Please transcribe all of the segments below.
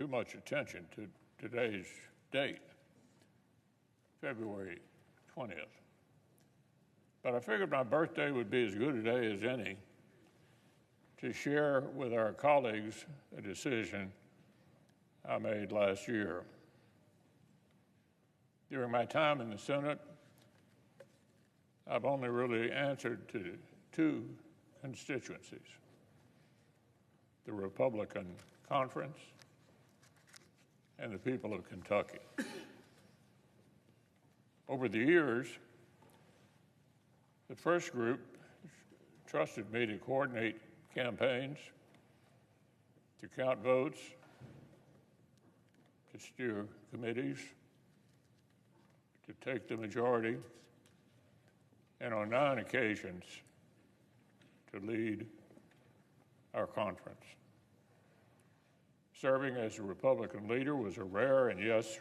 too much attention to today's date, February 20th. But I figured my birthday would be as good a day as any to share with our colleagues a decision I made last year. During my time in the Senate, I've only really answered to two constituencies: the Republican Conference and the people of Kentucky. Over the years, the first group trusted me to coordinate campaigns, to count votes, to steer committees, to take the majority, and on 9 occasions, to lead our conference. Serving as a Republican leader was a rare and, yes,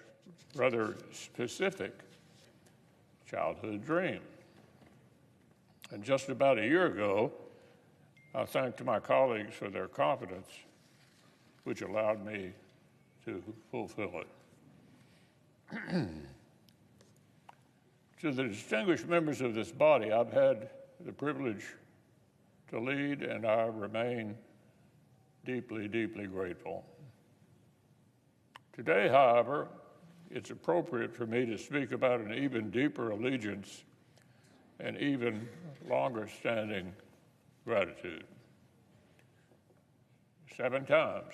rather specific childhood dream. And just about a year ago, I thanked my colleagues for their confidence, which allowed me to fulfill it. To the distinguished members of this body, I've had the privilege to lead, and I remain deeply, deeply grateful. Today, however, it's appropriate for me to speak about an even deeper allegiance and even longer-standing gratitude. 7 times,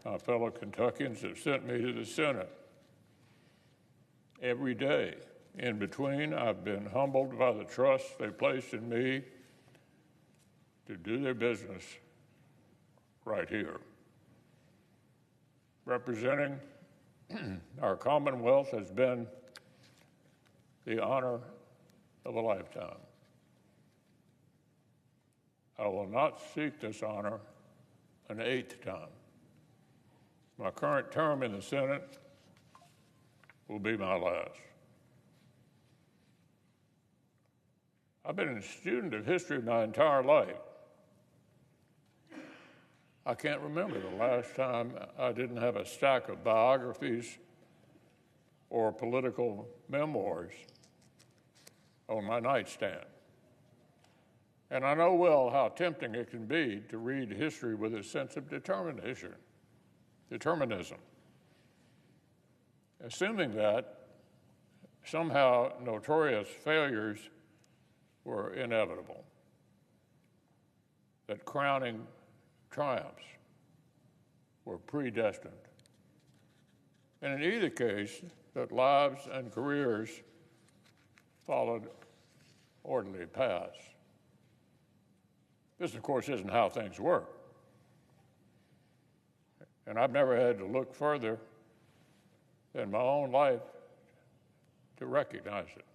my fellow Kentuckians have sent me to the Senate. Every day in between, I've been humbled by the trust they placed in me to do their business right here. Representing our Commonwealth has been the honor of a lifetime. I will not seek this honor an 8th time. My current term in the Senate will be my last. I've been a student of history my entire life. I can't remember the last time I didn't have a stack of biographies or political memoirs on my nightstand. And I know well how tempting it can be to read history with a sense of determinism. Assuming that somehow notorious failures were inevitable, that crowning triumphs were predestined, and in either case, that lives and careers followed orderly paths. This, of course, isn't how things work. And I've never had to look further than my own life to recognize it.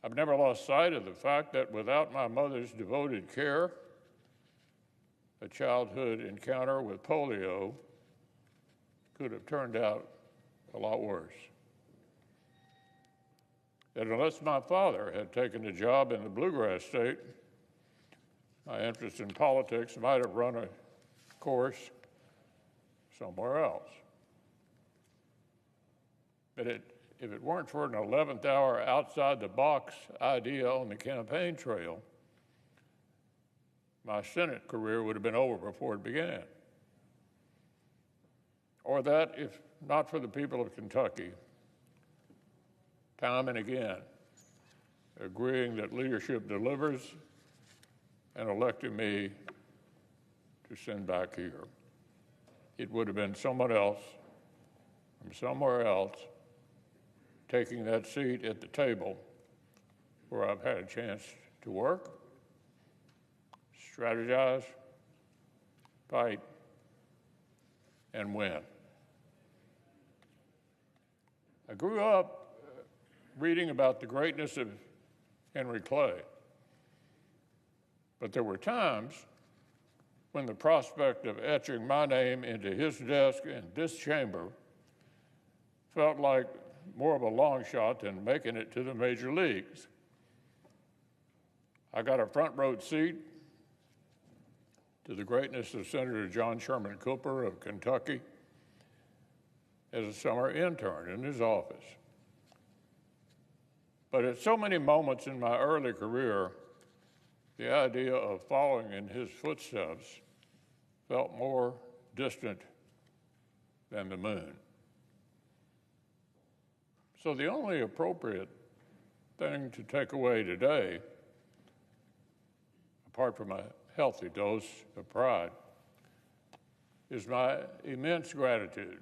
I've never lost sight of the fact that without my mother's devoted care, a childhood encounter with polio could have turned out a lot worse. That unless my father had taken a job in the bluegrass state, my interest in politics might have run a course somewhere else. But if it weren't for an 11th hour outside-the-box idea on the campaign trail, my Senate career would have been over before it began. Or that, if not for the people of Kentucky, time and again, agreeing that leadership delivers and electing me to send back here, it would have been someone else from somewhere else taking that seat at the table where I've had a chance to work, strategize, fight, and win. I grew up reading about the greatness of Henry Clay, but there were times when the prospect of etching my name into his desk in this chamber felt like more of a long shot than making it to the major leagues. I got a front row seat to the greatness of Senator John Sherman Cooper of Kentucky as a summer intern in his office. But at so many moments in my early career, the idea of following in his footsteps felt more distant than the moon. So the only appropriate thing to take away today, apart from a healthy dose of pride, is my immense gratitude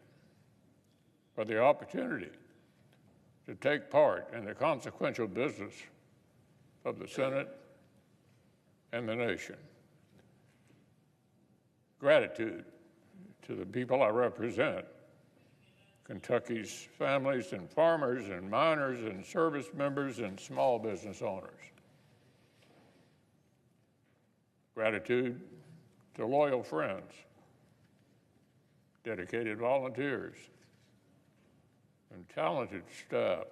for the opportunity to take part in the consequential business of the Senate and the nation. Gratitude to the people I represent, Kentucky's families and farmers and miners and service members and small business owners. Gratitude to loyal friends, dedicated volunteers, and talented staff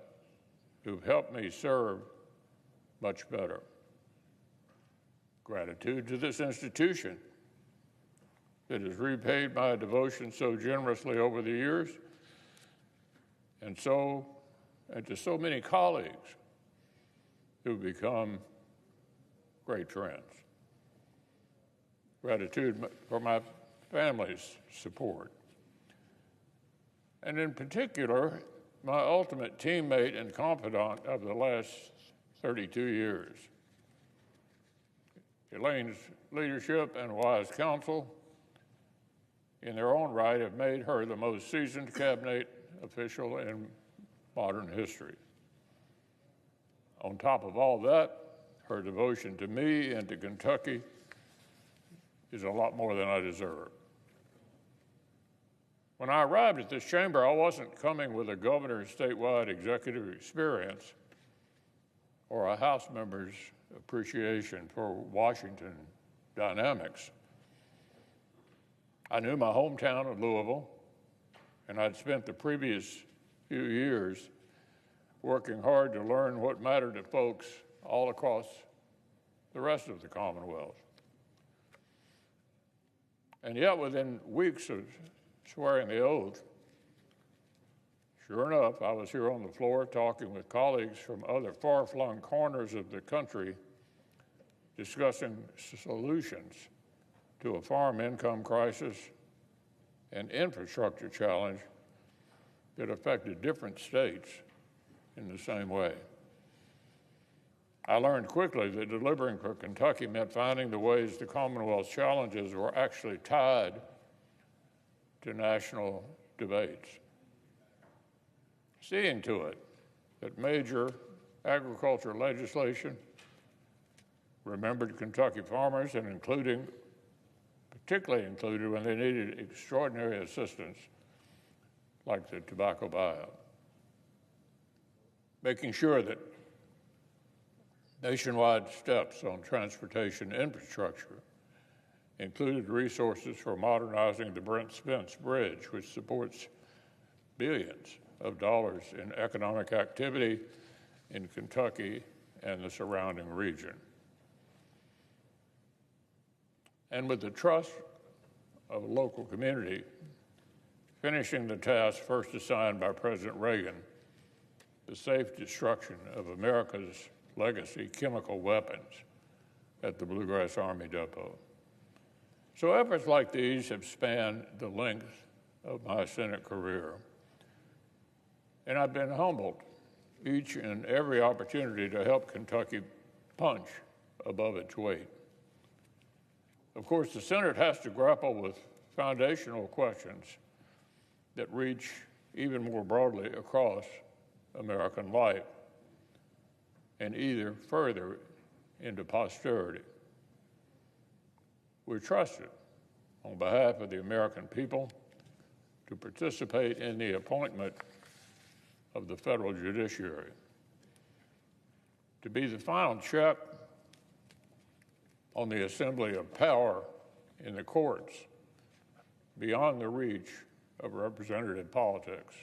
who've helped me serve much better. Gratitude to this institution that has repaid my devotion so generously over the years, and to so many colleagues who've become great friends. Gratitude for my family's support. And in particular, my ultimate teammate and confidant of the last 32 years. Elaine's leadership and wise counsel in their own right have made her the most seasoned cabinet official in modern history. On top of all that, her devotion to me and to Kentucky is a lot more than I deserve. When I arrived at this chamber, I wasn't coming with a governor's statewide executive experience or a House member's appreciation for Washington dynamics. I knew my hometown of Louisville, and I'd spent the previous few years working hard to learn what mattered to folks all across the rest of the Commonwealth. And yet, within weeks of swearing the oath, sure enough, I was here on the floor talking with colleagues from other far-flung corners of the country, discussing solutions to a farm income crisis and infrastructure challenge that affected different states in the same way. I learned quickly that delivering for Kentucky meant finding the ways the Commonwealth's challenges were actually tied to national debates. Seeing to it that major agriculture legislation remembered Kentucky farmers and particularly included when they needed extraordinary assistance, like the tobacco buyout. Making sure that nationwide steps on transportation infrastructure included resources for modernizing the Brent Spence Bridge, which supports billions of dollars in economic activity in Kentucky and the surrounding region. And with the trust of a local community, finishing the task first assigned by President Reagan, the safe destruction of America's legacy chemical weapons at the Bluegrass Army Depot. So efforts like these have spanned the length of my Senate career, and I've been humbled each and every opportunity to help Kentucky punch above its weight. Of course, the Senate has to grapple with foundational questions that reach even more broadly across American life and either further into posterity. We're trusted on behalf of the American people to participate in the appointment of the federal judiciary, to be the final check on the assembly of power in the courts beyond the reach of representative politics,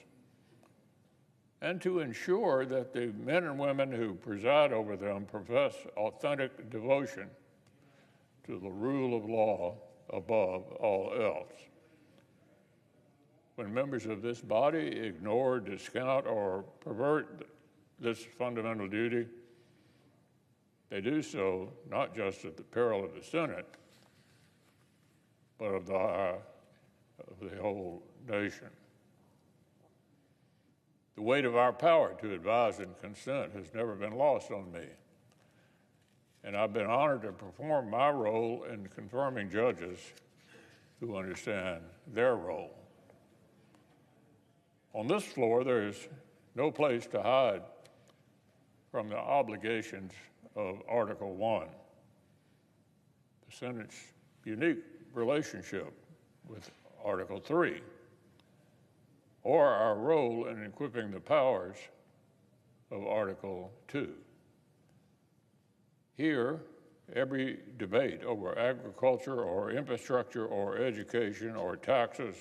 and to ensure that the men and women who preside over them profess authentic devotion to the rule of law above all else. When members of this body ignore, discount, or pervert this fundamental duty, they do so not just at the peril of the Senate, but of the whole nation. The weight of our power to advise and consent has never been lost on me, and I've been honored to perform my role in confirming judges who understand their role. On this floor, there is no place to hide from the obligations of Article 1, the Senate's unique relationship with Article 3, or our role in equipping the powers of Article 2. Here, every debate over agriculture or infrastructure or education or taxes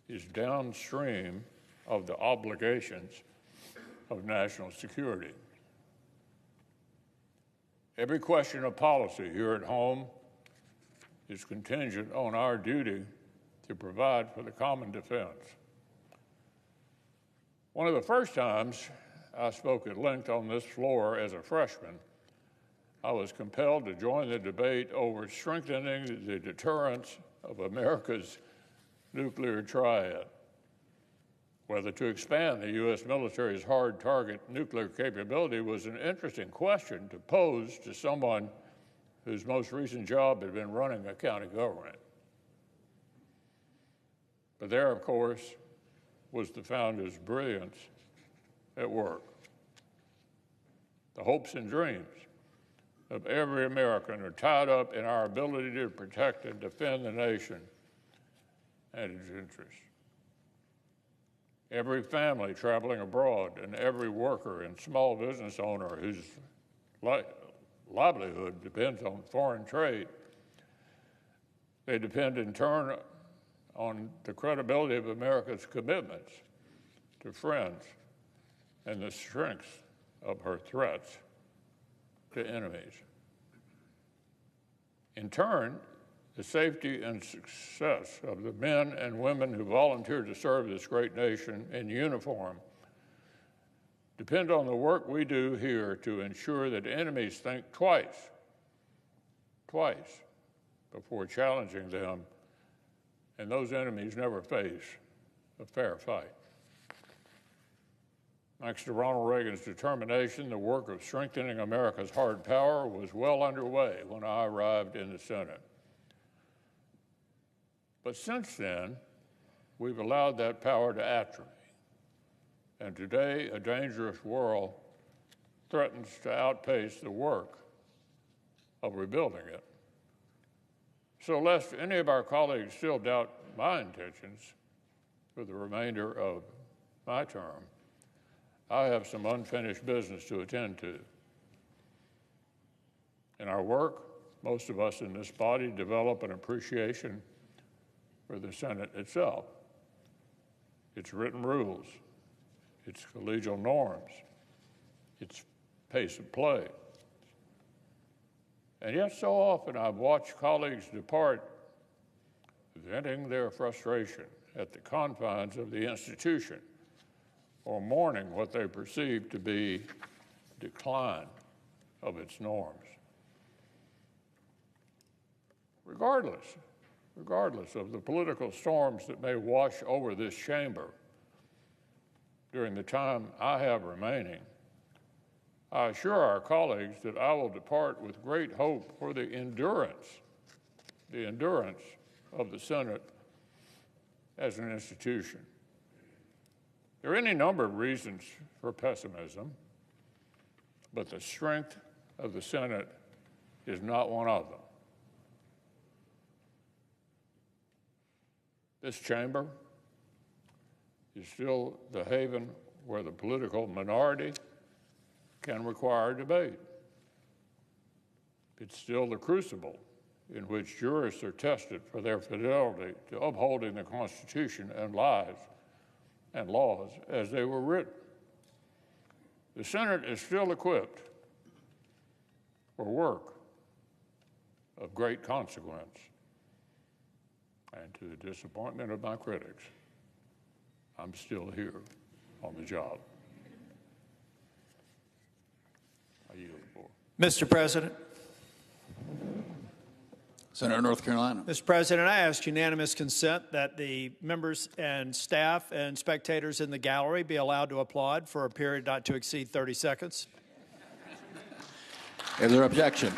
is downstream of the obligations of national security. Every question of policy here at home is contingent on our duty to provide for the common defense. One of the first times I spoke at length on this floor as a freshman, I was compelled to join the debate over strengthening the deterrence of America's nuclear triad. Whether to expand the U.S. military's hard target nuclear capability was an interesting question to pose to someone whose most recent job had been running a county government. But there, of course, was the founder's brilliance at work. The hopes and dreams of every American are tied up in our ability to protect and defend the nation and its interests. Every family traveling abroad and every worker and small business owner whose livelihood depends on foreign trade, they depend in turn on the credibility of America's commitments to friends and the strength of her threats to enemies. In turn, the safety and success of the men and women who volunteer to serve this great nation in uniform depend on the work we do here to ensure that enemies think twice before challenging them, and those enemies never face a fair fight. Thanks to Ronald Reagan's determination, the work of strengthening America's hard power was well underway when I arrived in the Senate. But since then, we've allowed that power to atrophy. And today, a dangerous world threatens to outpace the work of rebuilding it. So lest any of our colleagues still doubt my intentions for the remainder of my term, I have some unfinished business to attend to. In our work, most of us in this body develop an appreciation for the Senate itself, its written rules, its collegial norms, its pace of play. And yet so often I've watched colleagues depart, venting their frustration at the confines of the institution or mourning what they perceive to be decline of its norms. Regardless of the political storms that may wash over this chamber during the time I have remaining, I assure our colleagues that I will depart with great hope for the endurance of the Senate as an institution. There are any number of reasons for pessimism, but the strength of the Senate is not one of them. This chamber is still the haven where the political minority can require debate. It's still the crucible in which jurists are tested for their fidelity to upholding the Constitution and laws as they were written. The Senate is still equipped for work of great consequence. And to the disappointment of my critics, I'm still here on the job. I yield the floor. Mr. President. Senator, North Carolina. Mr. President, I ask unanimous consent that the members and staff and spectators in the gallery be allowed to applaud for a period not to exceed 30 seconds. Is there objection?